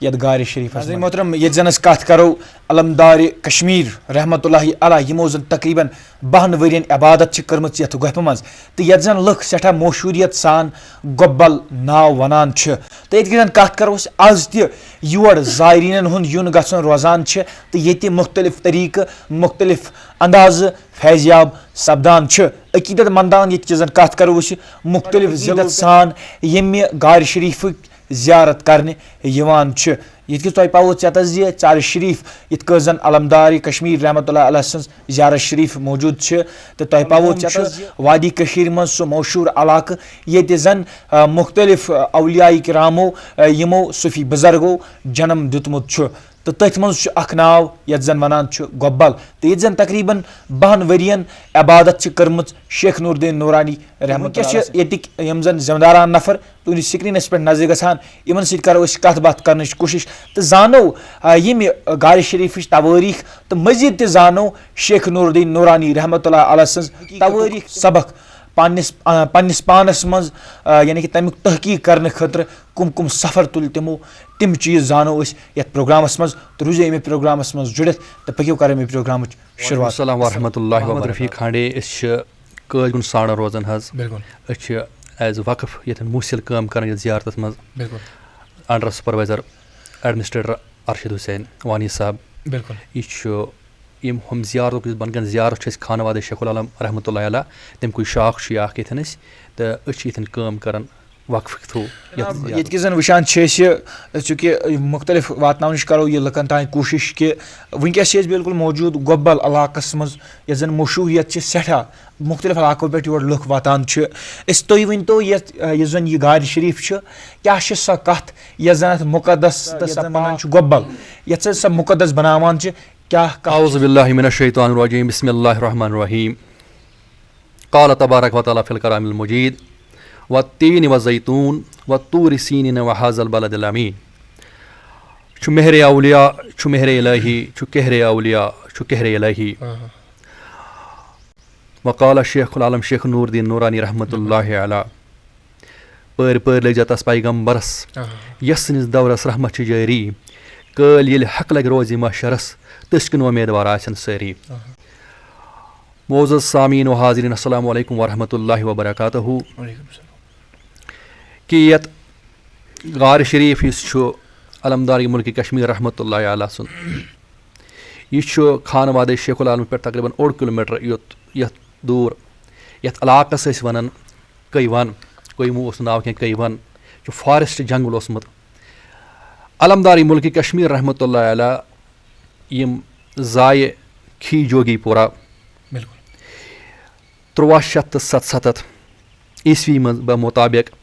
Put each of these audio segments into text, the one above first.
یَتھ گارِ شریٖفَس منٛز محترم ییٚتہِ زَن أسۍ کَتھ کَرو علمدارِ کشمیٖر رحمتُllahi علیہ یِمو زَن تقریٖباً 12 ؤرۍیَن عبادت چھِ کٔرمٕژ یَتھ گۄپھِ منٛز تہٕ یَتھ زَن لُکھ سٮ۪ٹھاہ مشہوٗریت سان گۄبل ناو وَنان چھِ تہٕ ییٚتہِ زَن کَتھ کَرو أسۍ آز تہِ یور زایریٖنَن ہُنٛد یُن گژھُن روزان چھِ تہٕ ییٚتہِ مُختٔلِف طٔریٖقہٕ مُختٔلِف اندازٕ فیضیاب سپدان چھِ عقیٖدت منٛدان ییٚتہِ زَن کَتھ کَرو أسۍ مُختٔلِف ذِلت سان ییٚمہِ گارِ شریٖفٕکۍ زیارت کرنہِ یِوان چھِ یِتھ کٔنۍ تۄہہِ پاوو ژےٚ زِ ژارِ شریٖف یِتھ کٔنۍ زَن علمدارِ کشمیٖر رحمتُllahi علیہ سٕنٛز زیارت شریٖف موٗجوٗد چھِ تہٕ تۄہہِ پاوو وادی کٔشیٖرِ منٛز سُہ مشہوٗر علاقہٕ ییٚتہِ زَن مُختٔلِف اولیاء کرامو یِمو صوٗفی بُزرگو جنم دیُتمُت چھُ تہٕ تٔتھۍ منٛز چھُ اکھ ناو یَتھ زَن وَنان چھُ گۄبل تہٕ ییٚتہِ زَن تقریٖباً 12 ؤرۍیَن عبادت چھِ کٔرمٕژ شیخ نوٗر الدیٖن نورانی وٕنکیٚس چھِ ییٚتِکۍ یِم زَن ذِمہٕ نفر تُہنٛدِس سکریٖنس پٮ۪ٹھ نظرِ گژھان یِمن سۭتۍ کرو أسۍ کتھ باتھ کرنٕچ کوٗشش تہٕ زانو ییٚمہِ گارِ شریٖفٕچ توٲریٖخ تہٕ مٔزیٖد تہِ زانو شیخ نوٗر الدیٖن نورانی رحمتُllahi علیہ سٕنٛز توٲریٖخ سبق پننِس پانس منٛز یعنی کہِ تمیُک تحقیٖق کرنہٕ خٲطرٕ کُم سفر تُلۍ تِمو تِم چیٖز زانو أسۍ یتھ پروگرامس منٛز تہٕ روٗزِو اَمہِ پروگرامس منٛز جُڑِتھ تہٕ پٔکِو کرو اَمہِ پروگرامٕچ شُروعات. السلام ورحمتُllahi وبرکاتہ. کھانڈے أسۍ چھِ قٲدۍ گُن سانٛڈن روزان حظ. أسۍ چھِ ایز وقف ییٚتٮ۪ن موٗسِل کٲم کران یَتھ زیارتس منٛز انڈر سُپروایزر ایڈمنسٹریٹر ارشد حُسین وانی صٲب. یہِ چھُ ہُم زیارتُک یُس بۄنہٕ کَنہِ زیارت چھُ اَسہِ خانوادے شیخ العالم رحمتُllahi علیہ تَمہِ کُے شاخ چھُ یہِ اکھ ییٚتٮ۪ن أسۍ تہٕ أسۍ چھِ ییٚتٮ۪ن کٲم کران وقفہٕ تھروٗ. ییٚتہِ کہِ زن وٕچھان چھِ أسۍ چوٗنٛکہِ مُختٔلِف واتناونٕچ کرو یہِ لُکن تانۍ کوٗشش کہِ وٕنکیٚس چھِ أسۍ بالکُل موٗجوٗد گۄبل علاقس منٛز یَتھ زن مشہوٗریت چھِ سٮ۪ٹھاہ مُختٔلِف علاقو پٮ۪ٹھ یور لُکھ واتان چھِ تُہۍ ؤنۍتو یُس زن یہِ گارِ شریٖف چھُ کیاہ چھِ سۄ کتھ یۄس زن اتھ مُقدس تہٕ سۄ وَنان چھُ گۄبل یَتھ سۄ مُقدس بناوان چھِ کیاہ. اعوذ باللہ من الشیطان الرجیم بسم اللہ الرحمن الرحیم. قال تبارک وتعالیٰ فی الکلام المجید والتین والزیتون والطور سینین وہذا البلد الامین. چھُ مہرِ اولیاء چھُ مہرِ الہی چھُ کہرِ اولیاء چھُ کہرِ الہی. وقال شیخ العالم شیخ نوٗر الدیٖن نورانی رحمتُllahi علیہ. پٲرۍ پٲرۍ لٔگۍ زِ تس پیغمبرس یس سٕنٛدِس دورس رحمت چھِ جٲری کٲلۍ ییٚلہِ حق لگہِ روزِ محشرس تٔسۍ کِنۍ اُمیدوار آسن سٲری. معزز سامیٖن و حاضریٖن السلام علیکم ورحمتُllahi وبرکاتہ. کہِ یتھ غارِ شریٖف یُس چھُ علمدارِ مُلکہِ کشمیٖر رحمتُllahi علیہ سُنٛد یہِ چھُ خانوادے شیخ العالم پٮ۪ٹھ تقریٖباً 1 کِلوٗمیٖٹر یتھ دوٗر یتھ علاقس ٲسۍ ونان کٔیوَن کٔیمو اوس نہٕ ناو کینٛہہ کٔیوَن چھُ فاریسٹ جنگل اوسمُت. علمدارِ مُلکہِ کشمیٖر رحمتُllahi علیہ یِم زایہِ کھی جوگی پورہ 1377 عیٖسوی منٛز بمُطابق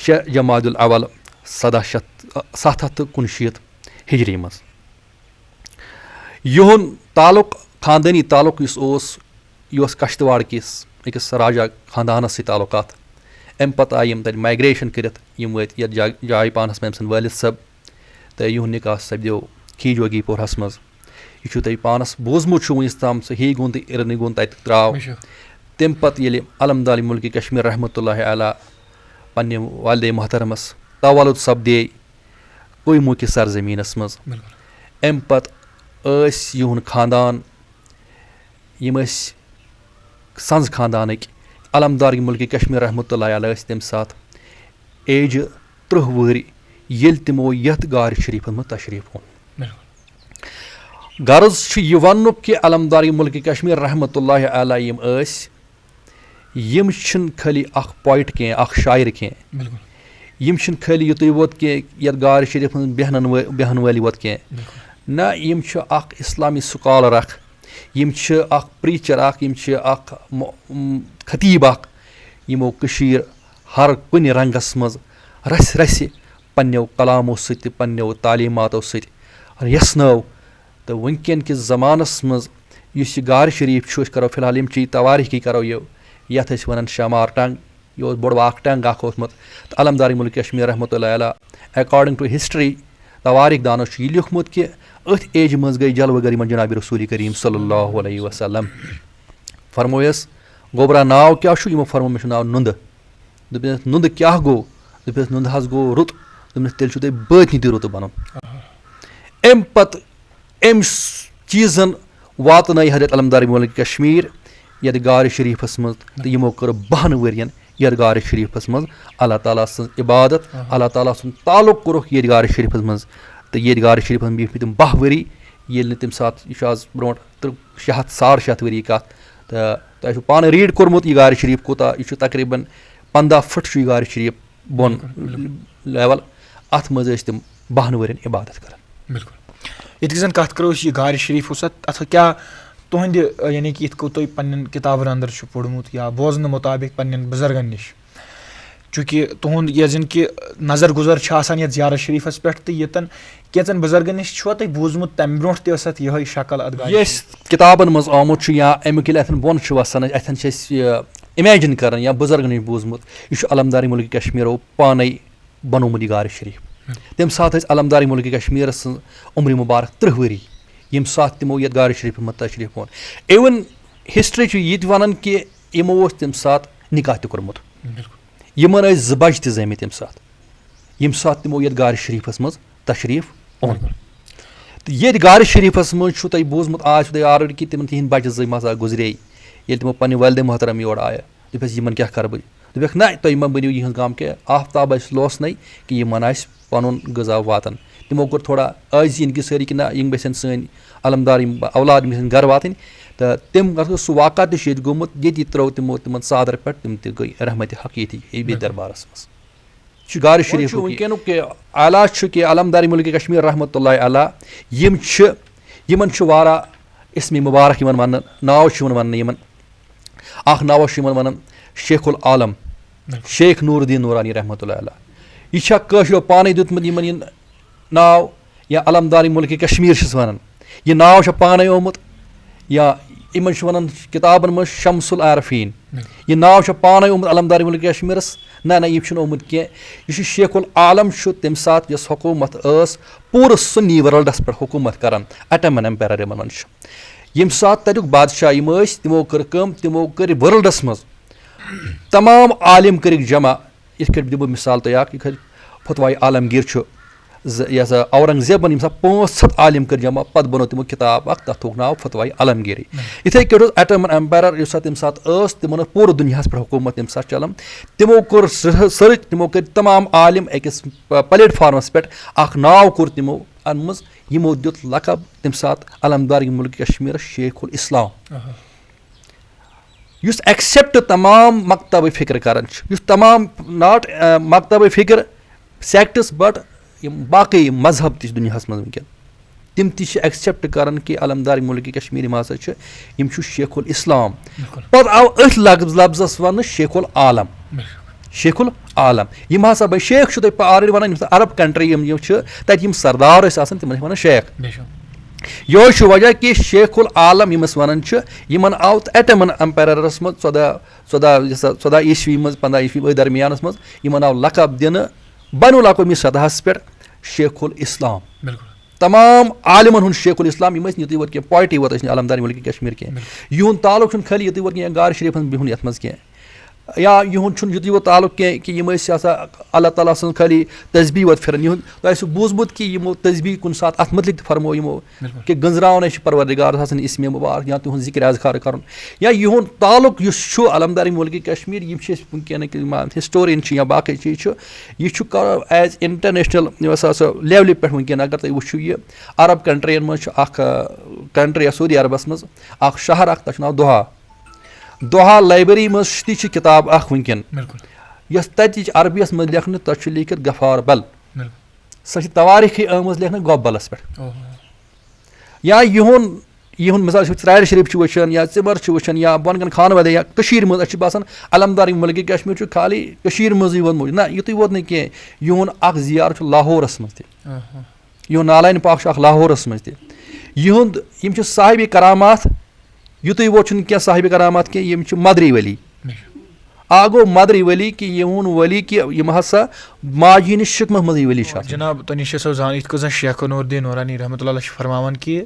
6 جمادی الاول 719 ہجری منٛز. یِہُنٛد تعلُق خاندٲنی تعلُق یُس اوس یہِ اوس کشتواڑ کِس أکِس راجا خاندانس سۭتۍ تعلُقات. اَمہِ پتہٕ آیہِ یِم تتہِ مایگریشن کٔرِتھ یِم وٲتۍ یتھ جایہِ پانس منٛز أمۍ سٕنٛدۍ وٲلد صٲب تہٕ یِہُنٛد نکاح سپدیو کھی جوگی پورہس منٛز. یہِ چھُو تۄہہِ پانس بوٗزمُت چھُ وُنیُس تام سُہ ہی گوٚن تہٕ اِرنٕے گوٚن تتہِ درٛاو. تمہِ پتہٕ ییٚلہِ علمدارِ مُلکہِ کشمیٖر رحمتُllahi علیہ پننہِ والدے محترمس تولُد سپدے کویمو کِس سرزمیٖنس منٛز. امہِ پتہٕ ٲسۍ یِہُنٛد خاندان یِم ٲسۍ سنٛز خاندانٕکۍ علمدارِ مُلکہِ کشمیٖر رحمتُllahi علیہ ٲسۍ تمہِ ساتہٕ ایجہِ 30 وٕہٕرۍ ییٚلہِ تِمو یتھ گارِ شریٖفس منٛز تشریٖف اوٚن. غرض چھُ یہِ وننُک کہِ علمدارِ مُلکہِ کشمیٖر رحمتُllahi علیہ یِم ٲسۍ یِم چھِنہٕ خٲلی اکھ پویٹ کینٛہہ اکھ شاعر کینٛہہ یِم چھِنہٕ خٲلی یُتُے یوت کینٛہہ یتھ گارِ شریٖفس منٛز بیٚہن وٲلۍ یوت کینٛہہ نہ یِم چھِ اکھ اسلامی سکالر اکھ یِم چھِ اکھ پریٖچر اکھ یِم چھِ اکھ خطیٖب اکھ یِمو کٔشیٖر ہر کُنہِ رنٛگس منٛز رسہِ رسہِ پننیو کلامو سۭتۍ تہِ پننیو تعلیٖماتو سۭتۍ یژھنٲو. تہٕ وٕنکیٚن کِس زمانس منٛز یُس یہِ گارِ شریٖف چھُ أسۍ کرو فِلحال یِمچی توٲریٖخی کرو یتھ أسۍ ونان شامار ٹنٛگ یہِ اوس بوٚڑ اکھ ٹنٛگ اکھ اوسمُت تہٕ علمدارِ مُلکہِ کشمیٖر رحمتُllahi علیہ ایکاڈنٛگ ٹُو ہسٹری توٲریٖخ دانو چھُ یہِ لیوٗکھمُت کہِ أتھۍ ایجہِ منٛز گٔے جلوٕ گر یِمن جنابِ رسوٗلِ کریٖم صلی اللہ علیہ وسلم. فرمویس گوٚبرا ناو کیٛاہ چھُ یِمو فرمو مےٚ چھُ ناو نُندٕ. دوٚپُس نُندٕ کیٛاہ گوٚو دوٚپُس نُندٕ حظ گوٚو رُت دوٚپنَس تیٚلہِ چھُو تۄہہِ بٲتنی تہِ رُتہٕ بَنُن. اَمہِ پَتہٕ أمۍ چیٖزَن واتنٲے حضرت علمدار مولوی کشمیٖر یَتھ غارِ شریٖفَس منٛز تہٕ یِمو کٔر 12 ؤرۍیَن یَتھ غارِ شریٖفَس منٛز اللہ تعالیٰ سٕنٛز عبادت. اللہ تعالیٰ سُنٛد تعلق کوٚرُکھ ییٚتہِ غارِ شریٖفَس منٛز تہٕ ییٚتہِ غارِ شریٖفَس منٛز بیٖٹھۍ تِم 12 ؤری ییٚلہِ نہٕ تَمہِ ساتہٕ یہِ چھُ آز برونٛٹھ 600 ؤری کَتھ تہٕ تۄہہِ چھُو پانہٕ ریٖڈ کوٚرمُت یہِ غارِ شریٖف کوٗتاہ یہِ چھُ تقریٖباً 15 فُٹ چھُ یہِ غارِ شریٖف بۄن لیوَل. اَتھ منٛز ٲسۍ تِم 12 ؤرۍیَن عبادت کَران. بِلکُل یِتھ کٔنۍ زَن کَتھ کَرو أسۍ یہِ غارِ شریٖف اوس اَتھ کیٛاہ تُہٕنٛدِ یعنی کہِ یِتھ کٔنۍ تۄہہِ پنٛنٮ۪ن کِتابَن اَندَر چھُ پوٚرمُت یا بوزنہٕ مُطابِق پنٛنٮ۪ن بُزرگَن نِش چوٗنٛکہِ تُہُنٛد یۄس زَن کہِ نظر گُزر چھِ آسان یَتھ زیارت شریٖفَس پٮ۪ٹھ تہٕ ییٚتٮ۪ن کینٛژَن بُزرگَن نِش چھُوا تۄہہِ بوٗزمُت تَمہِ برونٛٹھ تہِ ٲس اَتھ یِہوے شکل اَتھ یہِ اَسہِ کِتابَن منٛز آمُت چھُ یا اَمیُک ییٚلہِ اَتھٮ۪ن بۄن چھُ وَسان اَتھٮ۪ن چھِ أسۍ یہِ اِمیجِن کَران یا بُزرگَن نِش بوٗزمُت یہِ چھُ علمدارِ مُلکہِ کشمیٖرو پانَے بنومُت یہِ غارِ شریٖف. تَمہِ ساتہٕ ٲسۍ علمدارِ مُلکہِ کشمیٖرَس سٕنٛز عمرِ مُبارک 30 ؤری ییٚمہِ ساتہٕ تِمو یَتھ غارِ شریٖفَس منٛز تشریٖف اوٚن. اِوٕن ہِسٹرٛی چھُ یہِ تہِ وَنان کہِ یِمو اوس تَمہِ ساتہٕ نِکاح تہِ کوٚرمُت. یِمن ٲسۍ 2 بَچہِ تہِ زٲمٕتۍ تَمہِ ساتہٕ ییٚمہِ ساتہٕ تِمو یَتھ غارِ شریٖفَس منٛز تشریٖف اوٚن. تہٕ ییٚتہِ غارِ شریٖفَس منٛز چھُو تۄہہِ بوٗزمُت آز چھُو تۄہہِ آلریڈی کہِ تِمن تِہِنٛدۍ بَچہِ 2 ہسا گُزرے ییٚلہِ تِمو پنٛنہِ والدِ محترم یور آیہِ دوٚپہَس یِمن کیٛاہ کَرٕ بہٕ دوٚپُکھ نہ تُہۍ مہ بٔنِو یِہٕنٛز غم کینٛہہ آفتاب آسہِ لوسنَے کہِ یِمن آسہِ پَنُن غذا واتان. تِمو کوٚر تھوڑا عٲجزی کہِ سٲری کہِ نہ یِم گژھن سٲنۍ علمدار یِم اولاد یِم گژھن گرٕ واتٕنۍ تہٕ تِم سُہ واقعہ تہِ چھُ ییٚتہِ گوٚمُت ییٚتی ترٛٲو تِمو تِمن ژادر پٮ۪ٹھ تِم تہِ گٔے رحمتِ حق ییٚتی بیٚیہِ دربارَس منٛز. یہِ چھُ غارِ شریٖف وٕنکیٚنُک کہِ علا چھُ کہِ علمدارِ مُلکہِ کشمیٖر رحمتہ اللہ علیٰ یِمن چھُ واریاہ اِسمِ مُبارک یِوان وَننہٕ ناو چھُ یِوان وَننہٕ یِمن اکھ ناو چھُ یِمن وَنان شیخ العالم شیخ نوٗر الدیٖن نوٗرانی رحمتہ اللہ علیٰ. یہِ چھا کٲشرو پانے دیُتمُت یِمن یہِ ناو یا علمدارِ مُلکہِ کشمیٖر چھِس وَنان یہِ ناو چھا پانے آمُت یا یِمن چھِ وَنان کِتابن منٛز شمس العارفیٖن یہِ ناو چھا پانے آمُت علمدارِ مُلکہِ کشمیٖرس نہ یہِ چھُنہٕ آمُت کینٛہہ. یہِ چھُ شیخ العالم چھُ تَمہِ ساتہٕ یۄس حکوٗمت ٲس پوٗرٕ سُنی ورلڈس پٮ۪ٹھ حکوٗمت کران اٹمن ایمپیرر یِمن وَنان چھُ. ییٚمہِ ساتہٕ تَتیُک بادشاہ یِم ٲسۍ تِمو کٔر کٲم تِمو کٔرۍ ورلڈس منٛز تمام عالِم کٔرِکھ جمع. یِتھ کٔنۍ دِمہٕ بہٕ مِثال تۄہہِ اکھ یِتھ کٔنۍ فتوایہِ عالمگیٖر چھُ یہِ ہسا اورنگزیبن ییٚمہِ ساتہٕ 500 عالِم کٔرۍ جمع پتہٕ بنوو تِمو کِتاب اکھ تتھ تھوٚوُکھ ناو فتوایہِ عالمگیٖری. یِتھٕے کٔنۍ اوس اٹمن ایمپیرر یُس تَمہِ ساتہٕ ٲس تِمن ٲس پوٗرٕ دُنیاہس پٮ۪ٹھ حکوٗمت تَمہِ ساتہٕ چلان. تِمو کوٚر سٔرٕچ تِمو کٔرۍ تمام عالِم أکِس پلیٹ فارمس پٮ۪ٹھ اکھ ناو کوٚر تِمو اَنمٕژ یِمو دیُت لقب تَمہِ ساتہٕ علمدارِ مُلکہِ کشمیٖرس شیخ الاسلام یُس ایکسیپٹ تمام مکتبہٕ فِکر کران چھُ یُس تمام ناٹ مکتبہٕ فِکر سیکٹٕس بٹ یِم باقٕے مذہب تہِ چھِ دُنیاہس منٛز وٕنکیٚن تِم تہِ چھِ ایکسیپٹ کران کہِ علمدارِ مُلکہِ کشمیٖر یِم ہسا چھِ یِم چھُ شیخ الاسلام. پتہٕ آو أتھۍ لفظس وننہٕ شیخ العالم شیخ العالم. یِم ہسا بہٕ شیخ چھُ تۄہہِ آلریڈی وَنان یِم عرب کنٹری یِم چھِ تَتہِ یِم سردار ٲسۍ آسان تِمن چھِ وَنان شیخ. یِہوے چھُ وجہ کہِ شیخ العالم یِم أسۍ وَنان چھِ یِمن آو ایٹمن ایمپیررس منٛز 14 عیٖسوی منٛز 15 عیٖسوی أتھۍ درمیانس منٛز یِمن آو لقب دِنہٕ بین الاقوٲمی سطحس پٮ۪ٹھ شیخ الاسلام. تمام عالمن ہُنٛد شیخ الاسلام یِم ٲسۍ نہٕ یُتُے یوت کینٛہہ پویٹی یوت ٲسۍ نہٕ علمدارِ مُلکہِ کشمیٖر کینٛہہ یِہُنٛد تعلق چھُنہٕ خٲلی یُتُے یوت کینٛہہ غارِ شریٖفَس بِہُن یَتھ منٛز کینٛہہ یا یِہُنٛد چھُنہٕ یُتُے یوت تعلق کینٛہہ کہِ یِم ٲسۍ آسان اللہ تعالیٰ سٕنٛز خٲلی تسبیح یوت پھِران یِہُنٛد تۄہہِ آسِوٕ بوٗزمُت کہِ یِمو تسبیح کُنہِ ساتہٕ اَتھ مُتعلِق تہِ فرمو یِمو کہِ گٔنٛزراونے چھِ پروردِگارس آسان اِسمِ مُبارک یا تِہُنٛد ذِکرِ اذخار کَرُن یا یِہُنٛد تعلق یُس چھُ علمدارِ مُلکہِ کشمیٖر یِم چھِ أسۍ وٕنکیٚن ہِسٹورِین چھِ یا باقٕے چیٖز چھُ یہِ چھُ ایز اِنٹرنیشنل یۄس ہسا لیولہِ پٮ۪ٹھ وٕنکیٚن اگر تُہۍ وٕچھِو یہِ عرب کنٹرٛیٖیَن منٛز چھُ اکھ کنٹری سعوٗدی عربس منٛز اکھ شہر اکھ تَتھ چھُ ناو دوحا لایبرری منٛز تہِ چھِ کِتاب اکھ وٕنکیٚن یۄس تَتِچ عربیَس منٛز لیکھنہٕ تَتھ چھُ لیٖکھِتھ غفار بل سۄ چھِ تواریٖخٕے آمٕژ لیکھنہٕ گۄبلس پٮ۪ٹھ. یا یِہُنٛد مِثال چھِ ژرارِ شریٖف چھِ وٕچھان یا ژِمر چھِ وٕچھان یا بۄن کَنہِ خانہٕ وادے یا کٔشیٖر منٛز اَسہِ چھُ باسان علمدارِ مُلکہِ کشمیٖر چھُ خالی کٔشیٖر منٛزٕے یوت موٗجوٗد نہ یُتُے ووت نہٕ کینٛہہ یِہُنٛد اکھ زِیارٕ چھُ لاہورس منٛز تہِ یِہُنٛد نالانہِ پاک چھُ اکھ لاہورس منٛز تہِ یِم چھِ صاحبِ کرامات یُتُے ووت چھُنہٕ کینٛہہ صاحبِ کرامات کینٛہہ یِم چھِ مدری ؤلی اکھ گوٚو مدری ؤلی کہِ یِہُنٛد ؤلی کہِ یِم ہسا ماجہِ ہِنٛدِس شِکمس منٛزٕے ؤلی چھِ جِناب تۄہہِ نِش ٲسو زان یِتھ کٔنۍ زَن شیخ نوٗر الدیٖن نورانی رحمتہ اللہ چھِ فرماوان کہِ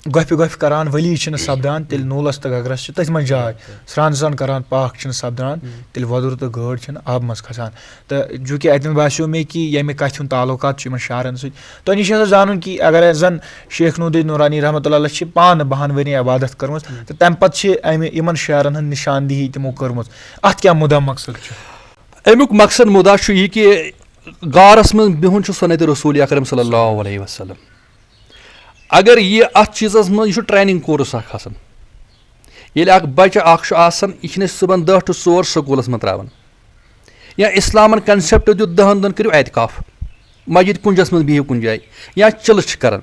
گۄپھِ کران ؤلی چھِنہٕ سپدان تیٚلہِ نوٗلَس تہٕ گگرَس چھِ تٔتھۍ منٛز جاے سرٛان سرٛان کران پاکھ چھِنہٕ سپدان تیٚلہِ وۄدُر تہٕ گٲڈ چھِنہٕ آبہٕ منٛز کھسان تہٕ چوٗنٛکہِ اَتٮ۪ن باسیٚو مےٚ کہِ ییٚمہِ کَتھِ ہُنٛد تعلُقات چھُ یِمن شعرن سۭتۍ تۄہہِ نِش ہسا زانُن کہِ اگر زن شیخ نوٗر نورانی رحمتہ اللہ چھِ پانہٕ 12 ؤری عبادت کٔرمٕژ تہٕ تَمہِ پتہٕ چھِ یِمن شعرن ہٕنٛز نِشاندہی تِمو کٔرمٕژ اَتھ کیاہ مُدا مقصد چھُ اَمیُک مقصد مُدا چھُ یہِ کہِ غارس منٛز بِہُن چھُ سُنت رسوٗل اکرم صلی اللہ علیہ وسلم اگر یہِ اَتھ چیٖزس منٛز یہِ چھُ ٹرینِنٛگ کورس اکھ آسان ییٚلہِ اکھ بچہٕ اکھ چھُ آسان یہِ چھِنہٕ أسۍ صُبحن 10 to 4 سکوٗلس منٛز ترٛاوان یا اِسلامن کنسیپٹ دیُت 10 دۄہن کٔرِو اعتکاف مسجد کُنجس منٛز بِہِو کُنہِ جایہِ یا چِلہٕ چھِ کران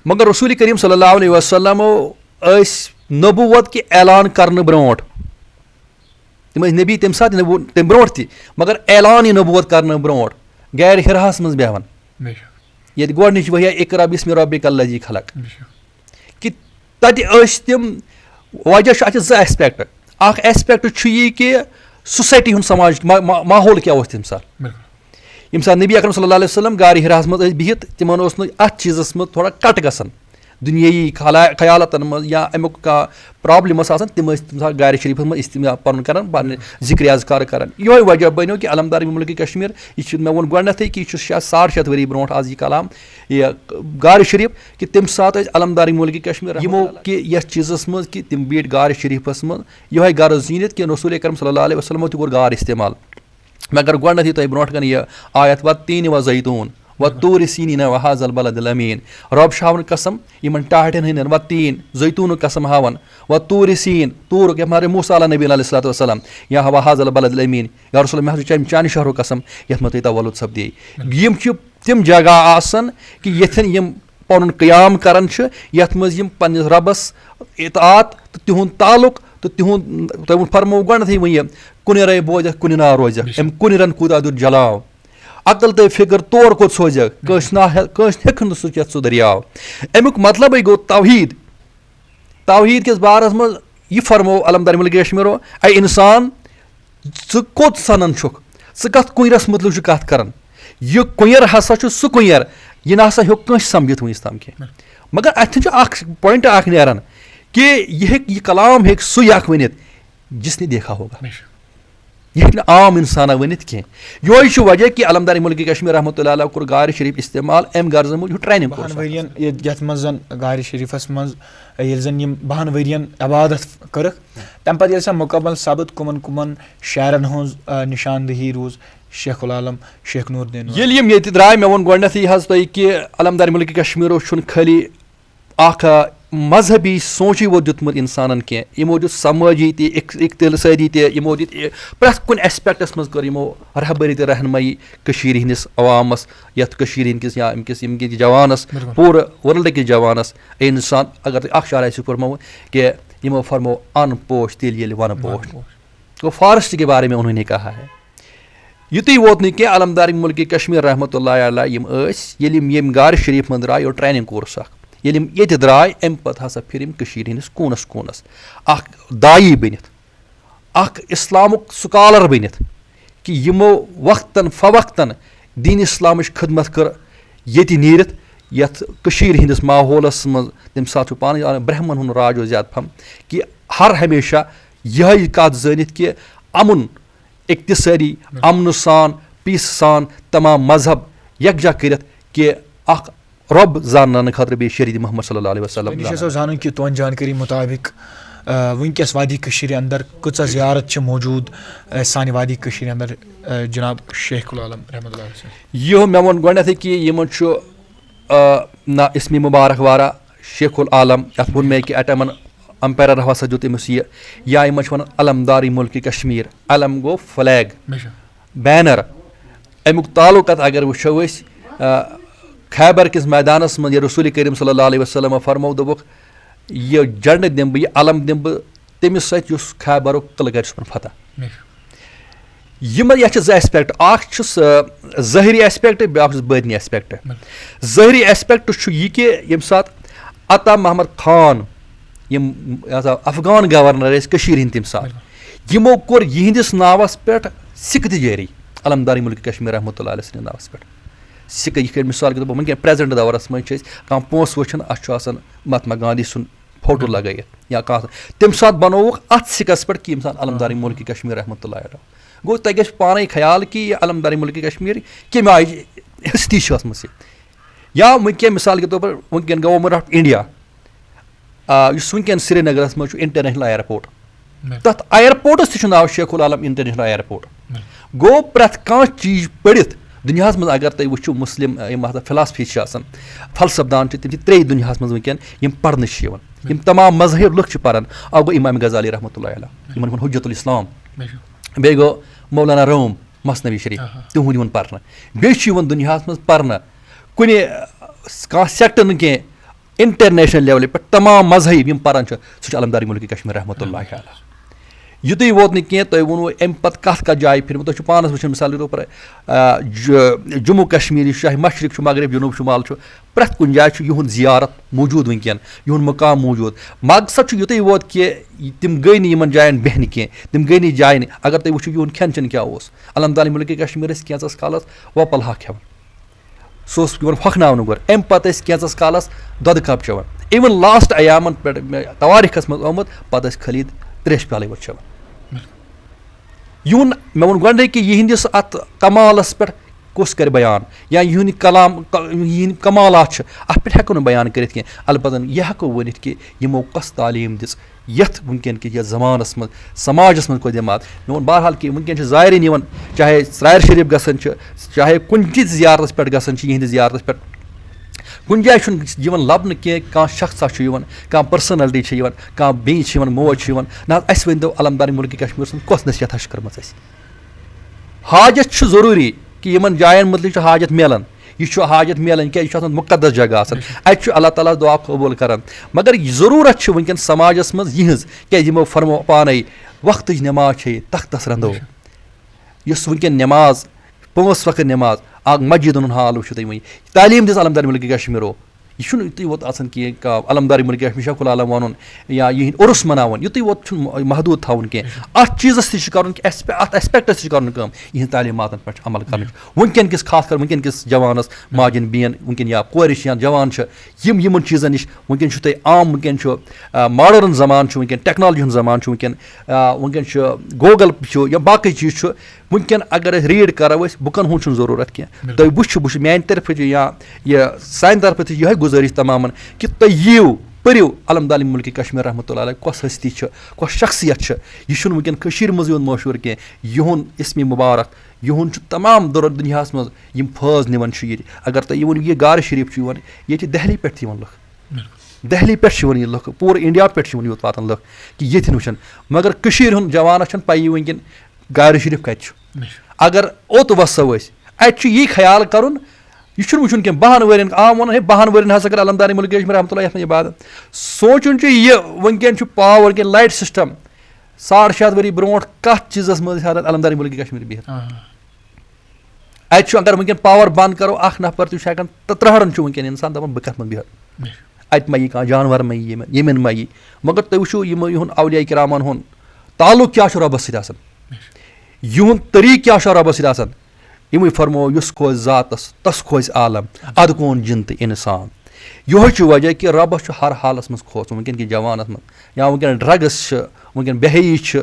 مگر رسوٗل کریم صلی اللہ علیہ وسلمو ٲسۍ نبوت کہِ اعلان کرنہٕ برونٛٹھ تِم ٲسۍ نبی تمہِ ساتہٕ تمہِ برونٛٹھ تہِ مگر اعلان یہِ نبوت کرنہٕ برونٛٹھ گرِ ہِراہس منٛز بیٚہوان ییٚتہِ گۄڈنِچ ؤہیا اقرا بسمِ ربِک الذی خلق کہِ تتہِ ٲسۍ تِم وجہ چھُ اتھ چھِ 2 ایسپیکٹ اکھ ایسپیکٹ چھُ یہِ کہِ سوسایٹی ہُنٛد سماج ماحول کیاہ اوس تمہِ ساتہٕ ییٚمہِ ساتہٕ نبی اکرم صلی اللہ علیہ وسلم گارِ ہِراہس منٛز ٲسۍ بِہِتھ تِمن اوس نہٕ اتھ چیٖزس منٛز تھوڑا کٹ گژھان دُنیٲیی خیالاتن منٛز یا امیُک کانٛہہ پرابلِم ٲس آسان تِم ٲسۍ تمہِ ساتہٕ گارِ شریٖفس منٛز استعمال پنُن کران پنٕنہِ ذِکرِ اذکار کران یِہوے وجہ بنیو کہِ علمدار مُلکہِ کشمیٖر یہِ چھُ مےٚ ووٚن گۄڈنیٚتھٕے کہِ یہِ چھُ 100 ؤری برونٛٹھ آز یہِ کلام یہِ گارِ شریٖف کہِ تمہِ ساتہٕ ٲسۍ علمدار مُلکہِ کشمیٖر یِمو کہِ یتھ چیٖزس منٛز کہِ تِم بیٖٹھۍ گارِ شریٖفس منٛز یِہوے غرض زیٖنِتھ کہِ رسوٗل اکرم صلی اللہ علیہ وسلمو تہِ کوٚر گار استعمال مےٚ کر گۄڈنیٚتھٕے تۄہہِ برونٛٹھ کَنہِ یہِ آیت وَتیٖن وَزَیتوٗن وَطوٗرِ سیٖنیٖن وَحاظَ البلد الأمیٖن رۄب چھُ ہاوان قسم یِمن ٹاٹھٮ۪ن ہٕنٛدٮ۪ن وَتیٖن زَیتوٗنُک قسم ہاوان وَطوٗرِ سیٖن توٗرُک یَتھ منٛز موسیٰ علیٰ نبی علیہ الصلوٰتُ وَسلام یا وَحاظ البلد الأمیٖن یا رسول مےٚ ہسا چھُ چانہِ شہرُک قسم یَتھ منٛز تۄہہِ تولُد سپدے یِم چھِ تِم جگہ آسان کہِ ییٚتھٮ۪ن یِم پنُن قیام کران چھِ یتھ منٛز یِم پننِس رۄبس اطاعت تہٕ تِہُنٛد تعلُق تہٕ تِہُنٛد تۄہہِ فرموو گۄڈنیٚتھٕے وۄنۍ یہِ کُنہِ رے بوزکھ کُنہِ نا روزکھ أمۍ کُنہِ رن کوٗتاہ دیُت جلاو عقل تہٕ فِکر تور کوٚت سوزکھ کٲنٛسہِ ہیٚکہِ نہٕ سُہ چٮ۪تھ سُہ دٔریاو امیُک مطلبٕے گوٚو توحیٖد کِس بارس منٛز یہِ فرموو علمدار مُلکہِ کشمیٖرو اے انسان ژٕ کوٚت سنان چھُکھ ژٕ کتھ کُنرس مُتعلِق چھُکھ کتھ کران یہِ کُنیر ہسا چھُ سُہ کُنیر یہِ نہ ہسا ہیوٚک کٲنٛسہِ سمجھِتھ وُنیُس تام کینٛہہ مگر اتھٮ۪ن چھُ اکھ پویِنٹ اکھ نیران کہِ یہِ ہیٚکہِ یہِ کلام ہیٚکہِ سُے اکھ ؤنِتھ جس نے دیکھا ہوگا یہِ ہیٚکہِ نہٕ عام انسانا ؤنِتھ کینٛہہ یِہوے چھُ وجہ کہِ علمدار مُلکہِ کشمیٖر رحمتہ اللہ علیہ کوٚر گارِ شریٖف استعمال امہِ غرضہٕ موٗجوٗب ٹرینِنٛگ 12 ؤرین یتھ منٛز زن گارِ شریٖفس منٛز ییٚلہِ زن یِم 12 ؤرین عبادت کٔرٕکھ تمہِ پتہٕ ییٚلہِ سۄ مُکمل سپٕد کٕمن شعرن ہٕنٛز نِشاندہی روٗز شیخ العالم شیخ نوٗر دیٖن ییٚلہِ یِم ییٚتہِ درٛاے مےٚ ووٚن گۄڈنیٚتھٕے حظ تۄہہِ کہِ علمدار مُلکہِ کشمیٖرو چھُنہٕ خٲلی اکھ مذہبی سونٛچٕے ووت دیُتمُت انسانن کینٛہہ یِمو دیُت سمٲجی تہِ اقتصٲدی تہِ یِمو دِتۍ پرٛٮ۪تھ کُنہِ ایسپیکٹس منٛز کٔر یِمو رہبٔری تہٕ رہنمٲیی کٔشیٖرِ ہِنٛدِس عوامس یتھ کٔشیٖرِ ہِنٛدِس یا یِم کِس جوانس پوٗرٕ ورلڈٕ کِس جوانس اے انسان اگر تُہۍ اکھ شعر آسِو پوٚرمُت کہِ یِمو فرمو ان پوش تیٚلہِ ییٚلہِ ون پوش گوٚو فارسٹ کے بارے میں انہوں نے کہا ہے یُتُے ووت نہٕ کینٛہہ علمدار مُلکہِ کشمیٖر رحمتہ اللہ علیہ یِم ٲسۍ ییٚلہِ یِم ییٚمہِ گارِ شریٖف منٛز درٛاے یہِ اوس ٹرینِنٛگ کورس اکھ ییٚلہِ یِم ییٚتہِ درٛاے امہِ پتہٕ ہسا پھِرِ یِم کٔشیٖرِ ہِنٛدِس کوٗنس کوٗنس اکھ دایی بٔنِتھ اکھ اسلامُک سکالر بٔنِتھ کہِ یِمو وقتن فوقتن دیٖن اسلامٕچ خدمت کٔر ییٚتہِ نیٖرِتھ یتھ کٔشیٖرِ ہِنٛدِس ماحولس منٛز تمہِ ساتہٕ چھُ پانٕے برہمن ہُنٛد راج اوس زیادٕ پہم کہِ ہر ہمیشہ یِہے کتھ زٲنِتھ کہِ امُن اقتصٲدی امنہٕ سان پیٖسہٕ سان تمام مذہب یکجا کٔرِتھ کہِ اکھ رۄب زاننہٕ خٲطرٕ بیٚیہِ شریٖد محمد صلی اللہ علیہ وسلم مےٚ چھُ زانُن کہِ تُہنٛدِ جانکٲری مُطابق وٕنکیٚس وادی کٔشیٖرِ انٛدر کۭژاہ زیارت چھِ موٗجوٗد سانہِ وادی کٔشیٖرِ انٛدر جناب شیخ العالم رحمتہ اللہ یہِ مےٚ ووٚن گۄڈنیٚتھٕے کہِ یِمن چھُ نہ اسمِ مُبارک وارا شیخ العالم یتھ ووٚن مےٚ کہِ اَٹیمن امپیرر ہسا دیُت أمِس یہِ یا یِمن چھِ ونان علمداری مُلکہِ کشمیٖر علم گوٚو فلیگ بینر امیُک تعلُقات اگر وٕچھو أسۍ خیبر کِس میدانس منٛز ییٚلہِ رسوٗل کریٖم صلی اللہ علیہ وسلم فرمو دوٚپُکھ یہِ جنڈٕ دِمہٕ بہٕ یہِ علم دِمہٕ بہٕ تٔمِس سۭتۍ یُس خیبرُک قلعہٕ کرِ صُبحن فتح یِمن یتھ چھِ 2 ایسپیکٹ اکھ چھُس ظٲہری ایسپیکٹ بیاکھ چھُس بٲطنی ایسپیکٹ ظٲہری ایسپیکٹ چھُ یہِ کہِ ییٚمہِ ساتہٕ عطا محمد خان یِم افغان گورنر ٲسۍ کٔشیٖرِ ہِنٛدۍ تمہِ ساتہٕ یِمو کوٚر یِہنٛدِس ناوس پٮ۪ٹھ سِکہٕ تہِ جٲری علمداری مُلکہِ کشمیٖر رحمتہ اللہ علیہ سٕنٛدِس ناوس پٮ۪ٹھ سِکہٕ یِتھ کٔنۍ مِثال کے طور پر وٕنکٮ۪ن پرٛٮ۪زَنٛٹ دورَس منٛز چھِ أسۍ کانٛہہ پونٛسہٕ وٕچھان اَتھ چھُ آسان مہاتما گاندھی سُنٛد فوٹو لگٲیِتھ یا کانٛہہ تَمہِ ساتہٕ بنووُکھ اَتھ سِکَس پٮ۪ٹھ کہِ ییٚمہِ ساتہٕ علمدارِ مُلکہِ کشمیٖر رحمتُہ اللہ علیہ گوٚو تۄہہِ گژھِ پانَے خیال کہِ یہِ علمدارِ مُلکہِ کشمیٖر کَمہِ آیہِ ہستی چھِ ٲسمٕژ یہِ یا وٕنکٮ۪ن مِثال کے طور پر وٕنکٮ۪ن گورمٮ۪نٛٹ آف اِنڈیا یُس وٕنکٮ۪ن سرینگرَس منٛز چھُ اِنٹرنیشنل اِیرپوٹ تَتھ اِیرپوٹَس تہِ چھُ ناو شیخ العالم اِنٹرنیشنل اِیرپوٹ گوٚو پرٛٮ۪تھ کانٛہہ چیٖز پٔرِتھ دُنیاہَس منٛز اگر تُہۍ وٕچھِو مُسلِم یِم ہسا فِلاسفی چھِ آسان فلسفدان چھِ تِم چھِ 3 دُنیاہَس منٛز وٕنکٮ۪ن یِم پَرنہٕ چھِ یِوان یِم تمام مذہب لُکھ چھِ پَران اکھ گوٚو اِمام غزالی رحمتُہ اللہ علیہ یِمن ہُنٛد حجت الاسلام بیٚیہِ گوٚو مولانا روم مثنوی شریٖف تِہُنٛد یِوان پَرنہٕ بیٚیہِ چھُ یِوان دُنیاہَس منٛز پَرنہٕ کُنہِ کانٛہہ سٮ۪کٹر نہٕ کینٛہہ اِنٹرنیشنل لیولہِ پٮ۪ٹھ تمام مذہب یِم پَران چھِ سُہ چھُ علمدارِ مُلکہِ کشمیٖر رحمتُہ اللہ علیہ یُتُے ووت نہٕ کینٛہہ تۄہہِ ووٚنوُ اَمہِ پَتہٕ کَتھ جایہِ پھِرمٕژ تُہۍ چھُو پانَس وٕچھان مِثال کے طور پر جموں کشمیٖر یُس چاہے مشرق چھُ مغرب جنوٗب شُمال چھُ پرٛٮ۪تھ کُنہِ جایہِ چھُ یِہُنٛد زیارت موٗجوٗد وٕنکٮ۪ن یِہُنٛد مُقام موٗجوٗد مقصد چھُ یُتُے ووت کہِ تِم گٔے نہٕ یِمن جاین بیٚہنہٕ کینٛہہ تِم گٔے نہٕ جایہِ نہٕ اگر تُہۍ وٕچھِو یِہُنٛد کھٮ۪ن چٮ۪ن کیاہ اوس علمدارِ مُلکہِ کشمیٖر ٲسۍ کینٛژَس کالَس وۄپَل ہاکھ کھٮ۪وان سُہ اوس یِوان ہۄکھناونہٕ گۄڈٕ اَمہِ پَتہٕ ٲسۍ کینٛژَس کالَس دۄدٕ کَپ چٮ۪وان اِوٕن لاسٹ عیامَن پٮ۪ٹھ تواریٖخَس منٛز آمُت پَتہٕ ٲسۍ خٲلی ترٛیشہِ پیالٕے یوت چٮ۪وان یِہُنٛد مےٚ ووٚن گۄڈٕنیٚتھ کہِ یِہِنٛدِس اَتھ کمالَس پٮ۪ٹھ کُس کَرِ بیان یا یِہُنٛد یِہِنٛدۍ کمالات چھِ اَتھ پٮ۪ٹھ ہٮ۪کو نہٕ بیان کٔرِتھ کینٛہہ البتہ یہِ ہٮ۪کو ؤنِتھ کہِ یِمو کۄس تعلیٖم دِژ یَتھ وٕنکٮ۪ن کہِ یَتھ زمانَس منٛز سماجَس منٛز کوٚر دٮ۪ماغ مےٚ ووٚن بہرحال کہِ وٕنکٮ۪ن چھِ زایرِن یِوان چاہے ژرارِ شریٖف گژھان چھِ چاہے کُنہِ تہِ زیارتَس پٮ۪ٹھ گژھان چھِ یِہِنٛدِس زیارتَس پٮ۪ٹھ کُنہِ جایہِ چھُنہٕ یِوان لَبنہٕ کینٛہہ کانٛہہ شخصا چھُ یِوان کانٛہہ پٔرسٕنَلٹی چھِ یِوان کانٛہہ بیٚنہِ چھِ یِوان موج چھِ یِوان نہ حظ اَسہِ ؤنۍتو علمدارِ مُلکہِ کشمیٖر سٕنٛز کۄس نصیحتہ چھِ کٔرمٕژ اَسہِ حاجت چھُ ضروٗری کہِ یِمن جاین مُتعلِق چھُ حاجت میلان یہِ چھُ حاجت میلان کیٛازِ یہِ چھُ آسان مُقدس جگہ آسان اَتہِ چھُ اللہ تعالیٰ دُعا قبوٗل کران مگر ضروٗرت چھِ وٕنکٮ۪ن سماجس منٛز یِہٕنٛز کیٛازِ یِمو فرمو پانے وقتٕچ نٮ۪ماز چھے تختس رنٛدو یُس وٕنکٮ۪ن نٮ۪ماز 5 وقت نٮ۪ماز اکھ مسجدن ہُنٛد حال وٕچھِو تُہۍ وۄنۍ تعلیٖم دِژ علمدارِ مُلکہِ کشمیٖرو یہِ چھُنہٕ یُتُے یوت آسان کینٛہہ کانٛہہ علمدارِ مُلکہِ کشمیٖر شیخ العالم وَنُن یا یِہِنٛدۍ عُرُس مَناوُن یُتُے یوت چھُنہٕ محدوٗد تھاوُن کینٛہہ اَتھ چیٖزَس تہِ چھُ کَرُن کہِ اَتھ اٮ۪سپیکٹَس تہِ چھِ کَرُن کٲم یِہِنٛدۍ تعلیٖماتَن پٮ۪ٹھ چھُ عمل کَرنٕچ وٕنکٮ۪ن کِس خاص کر وٕنکٮ۪ن کِس جوانَس ماجٮ۪ن بیٚین وٕنکٮ۪ن یا کورِ چھِ یا جوان چھِ یِمن چیٖزَن نِش وٕنکٮ۪ن چھُ تۄہہِ عام وٕنکٮ۪ن چھُ ماڈٲرٕن زمانہٕ چھُ وٕنکٮ۪ن ٹیکنالجی ہُنٛد زمانہٕ چھُ وٕنکٮ۪ن چھُ گوگل چھُ یا باقٕے چیٖز چھُ وٕنکٮ۪ن اگر أسۍ ریٖڈ کَرو أسۍ بُکَن ہُنٛد چھُنہٕ ضروٗرت کینٛہہ تُہۍ وٕچھِو میٛانہِ طرفہٕ چھِ یا یہِ سانہِ طرفہٕ تہِ چھِ یِہوٚے گُزٲرِش تمامَن کہِ تُہۍ یِیِو پٔرِو علمدارِ مُلکہِ کشمیٖر رحمتُہ اللہ علیہ کۄس ہستی چھِ کۄس شخصیت چھِ یہِ چھُنہٕ وٕنکٮ۪ن کٔشیٖرِ منٛزٕے یوت مشہوٗر کینٛہہ یِہُنٛد اِسمِ مُبارک یِہُنٛد چھُ تمام دُنیاہَس منٛز یِم فٲض نِوان چھِ ییٚتہِ اگر تُہۍ یہِ ؤنِو یہِ غارِ شریٖف چھُ یِوان ییٚتہِ چھِ دہلی پٮ۪ٹھ تہِ یِوان لُکھ دہلی پٮ۪ٹھ چھِ یِوان یہِ لُکھ پوٗرٕ اِنڈیا پٮ۪ٹھ چھِ یِوان یوت واتان لُکھ کہِ ییٚتہِ وٕچھان مگر کٔشیٖرِ ہُنٛد جوانَس چھَنہٕ پَیی وٕنکٮ۪ن غارِ شریٖف کَتہِ چھُ اگر اوٚت وَسو أسۍ اَتہِ چھُ یی خیال کَرُن یہِ چھُنہٕ وٕچھُن کینٛہہ 10 ؤرۍین عام وَنان ہے 10 ؤرۍین ہسا کٔر علمدارِ مُلکہِ کشمیٖر رحمتُہ اللہ یَتھ منٛز عبادت سونٛچُن چھُ یہِ وٕنکٮ۪ن چھُ پاوَر وٕنکٮ۪ن لایٹ سِسٹم 600 ؤری برونٛٹھ کَتھ چیٖزَس منٛز علمدارِ مُلکہِ کشمیٖر بِہِتھ اَتہِ چھُ اگر وٕنکٮ۪ن پاوَر بنٛد کَرو اکھ نفر تہِ چھُ ہٮ۪کان ترٛہرن چھُ وٕنکٮ۪ن اِنسان دَپان بہٕ کَتھ منٛز بیٚہمہٕ اَتہِ ما یی کانٛہہ جانوَر ما یی ییٚمٮ۪ن ما یی مگر تُہۍ وٕچھِو یِہُنٛد اولیاء کِرامَن ہُنٛد تعلُق کیٛاہ چھُ رۄبَس سۭتۍ آسان یِہُنٛد طریٖقہٕ کیٛاہ چھُ رۄبَس سۭتۍ آسان یِموٕے فرمو یُس کھوژِ ذاتَس تَس کھوژِ عالم اَدٕ کوٗن جِن تہٕ اِنسان یِہوٚے چھُ وجہ کہِ رۄبَس چھُ ہر حالَس منٛز کھوژُن وٕنکٮ۪ن کِس جوانَس منٛز یا وٕنکٮ۪ن ڈرٛگٕس چھِ وٕنکٮ۪ن بے حیی چھِ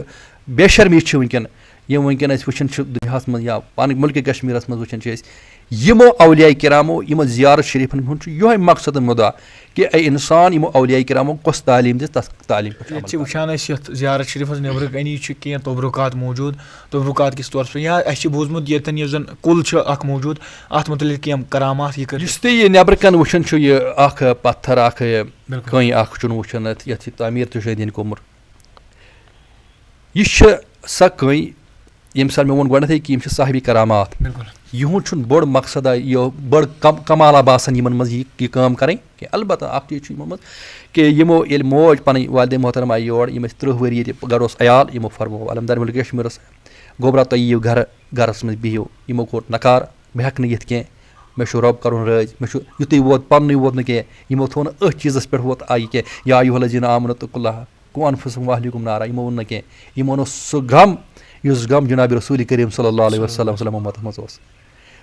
بے شرمی چھِ وٕنکٮ۪ن یِم وٕنکٮ۪ن أسۍ وٕچھان چھِ دُنیاہَس منٛز یا پَنٕنۍ مُلکہِ کشمیٖرَس منٛز وٕچھان چھِ أسۍ یِمو اولیاء کِرامو یِمو زیارت شریٖفَن ہُنٛد چھُ یِہوٚے مقصد مُدا کہِ اے اِنسان یِمو اولیاء کِرامو کۄس تعلیٖم دِژ تَتھ تعلیٖم ییٚتہِ چھِ وٕچھان أسۍ یَتھ زیارت شریٖفَس نٮ۪برٕ کَنی چھِ کینٛہہ تبرُکات موٗجوٗد تبرُکات کِس طورَس پٮ۪ٹھ یا اَسہِ چھِ بوٗزمُت ییٚتٮ۪ن یُس زَن کُل چھُ اکھ موٗجوٗد اَتھ مُتعلِق کینٛہہ کرامات یہِ کٔرِتھ یُس تُہۍ یہِ نٮ۪برٕ کَنۍ وٕچھان چھُ یہِ اکھ پتھر اکھ کٔنۍ اکھ چھُنہٕ وٕچھان یَتھ یہِ تعمیٖر تہِ چھُ أنٛدۍ أنٛدۍ گوٚمُت یہِ چھِ سۄ کٔنۍ ییٚمہِ ساتہٕ مےٚ ووٚن گۄڈنٮ۪تھٕے کہِ یِم چھِ صاحبِ کرامات یِہُنٛد چھُنہٕ بوٚڑ مقصدا یہِ بٔڑ کمالا باسان یِمن منٛز یہِ کٲم کَرٕنۍ کینٛہہ البتہ اکھ چیٖز چھُ یِمو منٛز کہِ یِمو ییٚلہِ موج پَنٕنۍ والدین محترم آیہِ یور یِم ٲسۍ 30 ؤری ییٚتہِ گرٕ اوس عیال یِمو فرمو علمدارِ مُلکہِ کشمیٖرَس گوٚبرا تُہۍ یِیِو گرَس منٛز بِہِو یِمو کوٚر نکار بہٕ ہٮ۪کہٕ نہٕ یِتھ کینٛہہ مےٚ چھُ رۄب کَرُن رٲضۍ مےٚ چھُ یُتُے ووت پَننُے ووت نہٕ کینٛہہ یِمو تھوٚو نہٕ أتھۍ چیٖزَس پٮ۪ٹھ ووت آیہِ کینٛہہ یا یُہلزیٖن آمنہٕ تہٕ کُلہ کو انفُسُم واہلیکُم نارا یِمو ووٚن نہٕ کینٛہہ یِمو اوس سُہ غم یُس غم جِنابِ رسوٗلِ کریٖم صلی اللہ علیہ وسلم اُمتَس منٛز اوس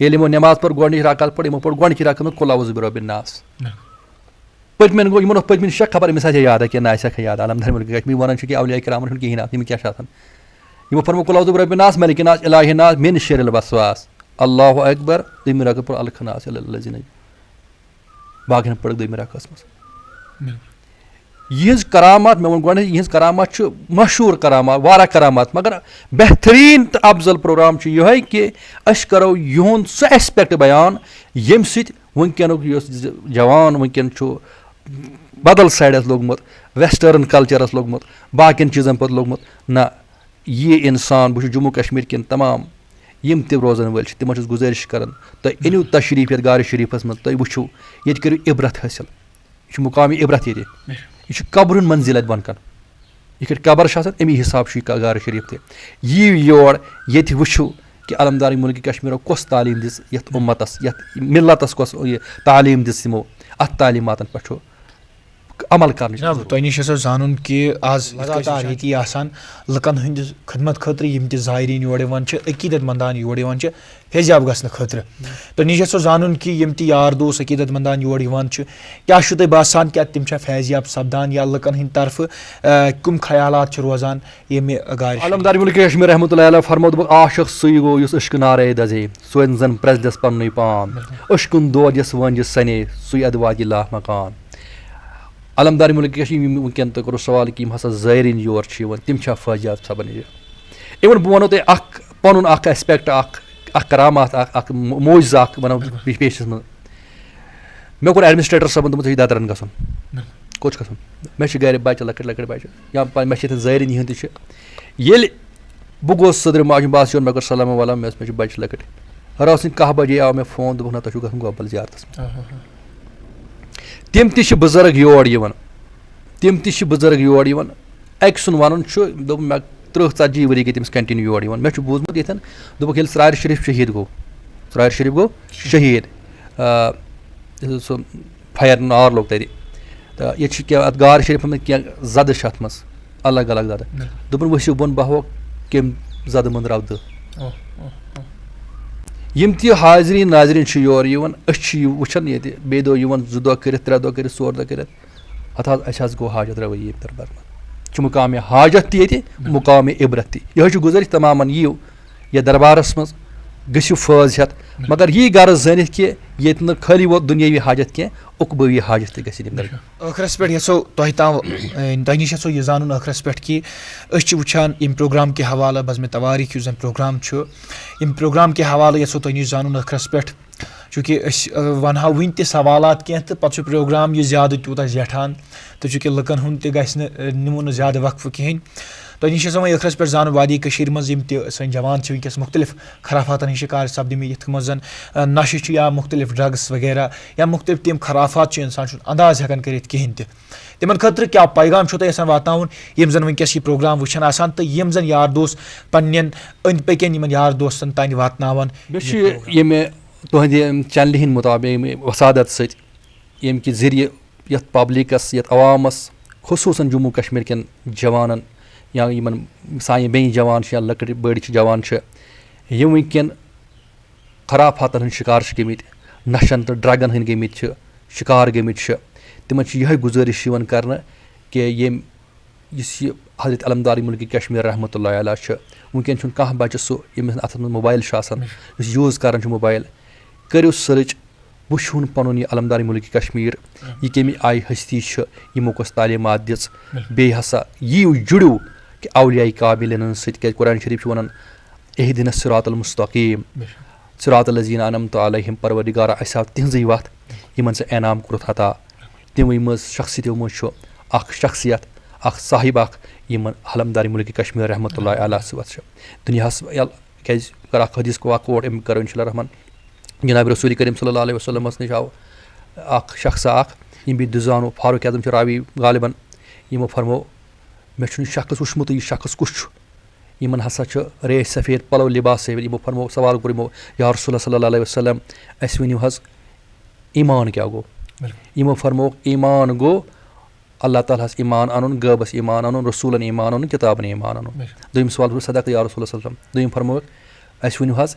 ییٚلہِ یِمو نٮ۪ماز پٔر گۄڈنِچ رکعت پٔر یِمو پوٚر گۄڈنِچ رکعت منٛز قُل اعوذ بربِ الناس پٔتمٮ۪ن گوٚو یِمن اوس پٔتمٮ۪ن شک خبر أمِس آسہِ یاد کینٛہہ نہ آسہِ یاد علمدار مُلکہِ کشمیٖر وَنان چھِ کہِ اولیاء کرامن ہُنٛد کِہیٖنۍ یِم کیاہ چھِ آسان یِمو پوٚرمُت قُل اعوذ بربِ الناس ملکِ ناس الٰہِ ناس مِن شرِّ الوسواس اللہُ اکبر دوٚیمہِ رکعت پوٚر الخناس الذی باقین پٔرٕکھ دوٚیمہِ رکعتس منٛز یِہٕنٛز کرامات مےٚ ووٚن گۄڈنٮ۪تھ یِہٕنٛز کرامات چھُ مشہوٗر کرامات واریاہ کرامات مگر بہتریٖن تہٕ افضل پروگرام چھُ یِہوے کہِ أسۍ کرو یِہُنٛد سُہ ایسپیکٹ بیان ییٚمہِ سۭتۍ وٕنکیٚنُک یُس جوان وٕنکیٚن چھُ بدل سایڈس لوٚگمُت ویسٹٲرٕن کلچرس لوٚگمُت باقین چیٖزن پتہٕ لوٚگمُت نہ یہِ انسان بہٕ چھُس جموں کشمیٖر کٮ۪ن تمام یِم تہِ روزان وٲلۍ چھِ تِمن چھُس گُزٲرِش کران تُہۍ أنِو تشریٖف یتھ غارِ شریٖفس منٛز تُہۍ وٕچھِو ییٚتہِ کٔرِو عبرت حٲصِل یہِ چھُ مُقامِ عبرت ییٚتہِ یہِ چھُ قبرُن منزِل اَتہِ بۄن کَن یِتھ کٲٹھۍ قبر چھِ آسان اَمی حِساب چھُ یہِ غارِ شریٖف تہِ یِیِو یور ییٚتہِ وٕچھِو کہِ علمدار مُلکہِ کشمیٖرو کۄس تعلیٖم دِژ یَتھ اُمتس یَتھ مِلتس کۄس یہِ تعلیٖم دِژ یِمو اَتھ تعلیٖماتن پٮ۪ٹھ چھُ عمل کرنٕچ جناب تۄہہِ نِش ٲسۍ زانُن کہِ آز لگاتار ییٚتی آسان لُکن ہٕنٛدِ خدمت خٲطرٕ یِم تہِ زایریٖن یور یِوان چھِ عقیٖدت منٛدان یور یِوان چھِ فیضیاب گژھنہٕ خٲطرٕ تۄہہِ نِش ٲسۍ زانُن کہِ یِم تہِ یار دوس عقیٖدت منٛدان یور یِوان چھِ کیاہ چھُ تۄہہِ باسان کیٛاہ تِم چھا فیضیاب سپدان یا لُکن ہٕنٛدِ طرفہٕ کٕم خیالات چھِ روزان ییٚمہِ گارِ علمدار مُلکہِ کشمیٖر رحمتہ اللہ علیہ فرمو دوٚپُکھ عاشق سُے گوٚو یُس عشقہٕ نارے دزے سُہ أنۍ زن پرٛزدٮ۪س پننُے پان عشقُن دود یس وٲنجہِ سنے سُے ادٕ واتہِ لا مکان علمدار مُلکہِ کشمیٖر یِم وٕنکیٚن تۄہہِ کوٚروٗ سوال کہِ یِم ہسا زٲیریٖن یور چھِ یِوان تِم چھا فٲضیاب سپدان یہِ اِوٕن بہٕ ونو تۄہہِ اکھ پنُن اکھ ایسپیکٹ اکھ کرامات اکھ موجزٕ اکھ ونو پیشس منٛز مےٚ کوٚر ایڈمنسٹریٹر صٲبن دوٚپمُت ژےٚ چھُ ددرن گژھُن کوٚت چھُ گژھُن مےٚ چھِ گرِ بچہِ لۄکٕٹۍ لۄکٕٹۍ بچہِ یا مےٚ چھِ ییٚتٮ۪ن زٲیریٖن یِہنٛدۍ تہِ چھِ ییٚلہِ بہٕ گوٚوُس صدرِ معجوٗم بہٕ یور مےٚ کوٚر سلام ولام مےٚ چھِ بچہِ لۄکٕٹۍ رٲژ کاہ بجے آو مےٚ فون دوٚپُکھ نہ تۄہہِ چھُو گژھُن گۄبل زیارتس منٛز تِم تہِ چھِ بُزرگ یور یِوان اَکہِ سُنٛد وَنُن چھُ دوٚپُن مےٚ 30-40 ؤری گٔے تٔمِس کنٹِنیوٗ یور یِوان مےٚ چھُ بوٗزمُت ییٚتٮ۪ن دوٚپُکھ ییٚلہِ ژرارِ شریٖف شہیٖد گوٚو سُہ فایر نار لوٚگ تَتہِ تہٕ ییٚتہِ چھِ کینٛہہ اَتھ غارِ شریٖفَس منٛز کینٛہہ زَدٕ چھِ اَتھ منٛز الگ الگ زَدٕ دوٚپُن ؤسِو بۄن بہوکھ کمہِ زَدٕ منٛز رَودٕ یِم تہِ حاضریٖن ناظریٖن چھِ یور یِوان أسۍ چھِ یہِ وٕچھان ییٚتہِ بیٚیہِ دۄہ یِوان 2 دۄہ کٔرِتھ 3 دۄہ کٔرِتھ 4 دۄہ کٔرِتھ ہتہٕ حظ اَسہِ حظ گوٚو حاجت رَوٲیی ییٚمہِ دربار منٛز چھُ مُقامِ حاجت تہِ ییٚتہِ مُقامِ عبرت تہِ یِہوے چھُ گُزٲرِش تمامن یِیِو یتھ دربارس منٛز گٔژھِو فٲض ہٮ۪تھ مگر یی غرض زٲنِتھ کہِ ییٚتہِ نہٕ خٲلی ووت دُنیٲوی حاجت کینٛہہ اُقبٲوی حاجت تہِ گژھِ ییٚمہِ ٲخرس پٮ۪ٹھ یژھو تۄہہِ تام تۄہہِ نِش یژھو یہِ زانُن ٲخرس پٮ۪ٹھ کہِ أسۍ چھِ وٕچھان ییٚمہِ پروگرام کہِ حوالہٕ بزمِ تواریٖخ یُس زن پروگرام چھُ ییٚمہِ پروگرام کہِ حوالہٕ یژھو تۄہہِ نِش زانُن ٲخرس پٮ۪ٹھ چوٗنٛکہِ أسۍ ونہو وُنہِ تہِ سوالات کینٛہہ تہٕ پتہٕ چھُ پروگرام یہِ زیادٕ تیوٗتاہ زیٹھان تہٕ چوٗنٛکہِ لُکن ہُنٛد تہِ گژھِ نہٕ نِمو نہٕ زیادٕ وقفہٕ کِہینۍ تۄہہِ نِش ٲسۍ وۄنۍ ٲخرس پٮ۪ٹھ زانُن وادی کٔشیٖر منٛز یِم تہِ سٲنۍ جوان چھِ وٕنکیٚس مُختٔلِف خرافاتن ہٕنٛدۍ شِکار سپدِمٕتۍ یِتھ منٛز زن نشہٕ چھُ یا مُختٔلِف ڈرگٕس وغیرہ یا مُختٔلِف تِم خرافات چھِ اِنسان چھُنہٕ انداز ہٮ۪کان کٔرِتھ کِہینۍ تہِ تِمن خٲطرٕ کیاہ پیغام چھُو تۄہہِ یژھان واتناوُن یِم زن وٕنکیٚس یہِ پروگرام وٕچھان آسان تہٕ یِم زن یار دوس پنٕنٮ۪ن أنٛدۍ پٔکٮ۪ن یِمن یار دوستن تانۍ واتناوان بیٚیہِ چھُ ییٚمہِ تُہنٛدِ چنلہِ ہٕنٛدۍ مُطابق ییٚمہِ وسادت سۭتۍ ییٚمہِ کہِ ذٔریعہٕ یتھ پبلِکس یتھ عوامس خصوٗصن جموں کشمیٖر کٮ۪ن جوانن یا یِمن سانہِ بیٚنہِ جوان چھِ یا لۄکٕٹۍ بٔڑۍ چھِ جوان چھِ یِم وٕنکٮ۪ن خرافاتن ہٕنٛدۍ شِکار چھِ گٔمٕتۍ نشن تہٕ ڈرگن ہٕنٛدۍ گٔمٕتۍ چھِ شِکار گٔمٕتۍ چھِ تِمن چھِ یِہوے گُزٲرِش یِوان کرنہٕ کہِ ییٚمہِ یُس یہِ حضرت علمدار مُلکہِ کشمیٖر رحمتہ اللہ علیہ چھُ وٕنکٮ۪ن چھُنہٕ کانٛہہ بچہِ سُہ ییٚمِس اتھس منٛز موبایل چھُ آسان یُس یوٗز کران چھُ موبایل کٔرِو سٔرٕچ وٕچھُن پنُن یہِ علمدار مُلکہِ کشمیٖر یہِ کمہِ آیہِ ہستی چھِ یِمو کۄس تعلیٖمات دِژ بیٚیہِ ہسا یِیِو جُڑِو کہِ اولیاء کامِلیٖنن سۭتۍ کیازِ قرآن شریٖف چھُ ونان اہدِنا الصراط المستقیٖم صراط الذیٖنَ انعمت علیہم پروردِگارا اَسہِ آو تِہنٛزٕے وتھ یِمن ژٕ انعام کوٚرُتھ عطا تِموٕے منٛز شخصیتو منٛز چھُ اکھ شخصیت اکھ صاحب اکھ یِمن علمدار مُلکہِ کشمیٖر رحمتہ اللہ علیہ سۭتۍ چھِ دُنیاہس کیازِ کر اکھ حدیٖث کوٹ أمۍ کرو انشاء اللہ رحمان جناب رسوٗلِ کریٖم صلی اللہ علیہ وسلمس نِش آو اکھ شخصا اکھ یِم بیٚیہِ دُزانو فاروق اعظم چھِ راوی غالبن یِمو فرمو مےٚ چھُنہٕ یہِ شخص وٕچھمُتٕے یہِ شخص کُس چھُ یِمن ہسا چھُ ریش سفید پلو لِباس سفید یِمو فرمو سوال کوٚر یِمو یا رسول اللہ صلی اللہ علیہ وسلم اَسہِ ؤنِو حظ ایٖمان کیاہ گوٚو یِمو فرموکھ ایٖمان گوٚو اللہ تعالیٰ ہس ایٖمان اَنُن غٲبس ایٖمان اَنُن رسوٗلن ایٖمان اَنُن کِتابن ایٖمان اَنُن دوٚیِم سوال گوٚو صدق یا رسول اللہ صلی اللہ علیہ وسلم دوٚیِم فرموکھ اَسہِ ؤنِو حظ